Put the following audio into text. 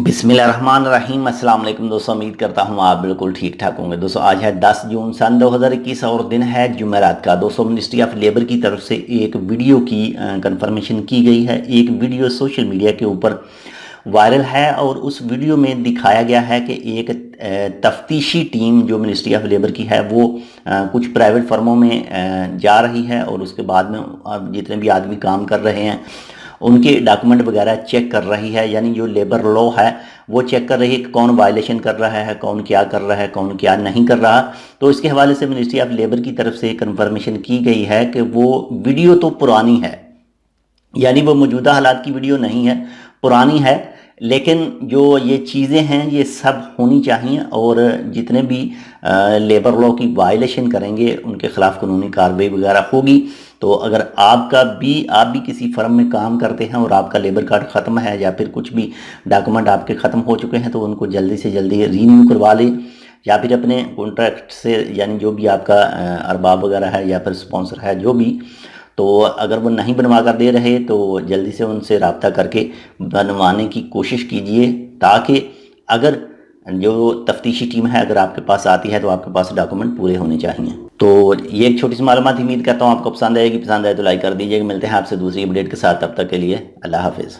بسم اللہ الرحمن الرحیم۔ السلام علیکم دوستو، امید کرتا ہوں آپ بالکل ٹھیک ٹھاک ہوں گے۔ دوستو آج ہے 10 جون سن 2021 اور دن ہے جمعرات کا۔ دوستو منسٹری آف لیبر کی طرف سے ایک ویڈیو کی کنفرمیشن کی گئی ہے۔ ایک ویڈیو سوشل میڈیا کے اوپر وائرل ہے اور اس ویڈیو میں دکھایا گیا ہے کہ ایک تفتیشی ٹیم جو منسٹری آف لیبر کی ہے وہ کچھ پرائیویٹ فرموں میں جا رہی ہے اور اس کے بعد میں جتنے بھی آدمی کام کر رہے ہیں ان کے ڈاکومنٹ وغیرہ چیک کر رہی ہے، یعنی جو لیبر لا ہے وہ چیک کر رہی ہے کہ کون وائلیشن کر رہا ہے، کون کیا کر رہا ہے، کون کیا نہیں کر رہا۔ تو اس کے حوالے سے منسٹری آف لیبر کی طرف سے کنفرمیشن کی گئی ہے کہ وہ ویڈیو تو پرانی ہے، یعنی وہ موجودہ حالات کی ویڈیو نہیں ہے، پرانی ہے، لیکن جو یہ چیزیں ہیں یہ سب ہونی چاہیے اور جتنے بھی لیبر لا کی وائلیشن کریں گے ان کے خلاف قانونی کارروائی وغیرہ ہوگی۔ تو اگر آپ بھی کسی فرم میں کام کرتے ہیں اور آپ کا لیبر کارڈ ختم ہے یا پھر کچھ بھی ڈاکومنٹ آپ کے ختم ہو چکے ہیں تو ان کو جلدی سے جلدی رینیو کروا لیں، یا پھر اپنے کانٹریکٹ سے، یعنی جو بھی آپ کا ارباب وغیرہ ہے یا پھر سپانسر ہے جو بھی، تو اگر وہ نہیں بنوا کر دے رہے تو جلدی سے ان سے رابطہ کر کے بنوانے کی کوشش کیجئے، تاکہ اگر جو تفتیشی ٹیم ہے اگر آپ کے پاس آتی ہے تو آپ کے پاس ڈاکومنٹ پورے ہونے چاہیے۔ تو یہ ایک چھوٹی سی معلومات، امید کرتا ہوں آپ کو پسند آئے گی۔ پسند آئے تو لائک کر دیجئے۔ ملتے ہیں آپ سے دوسری اپڈیٹ کے ساتھ، تب تک کے لیے اللہ حافظ۔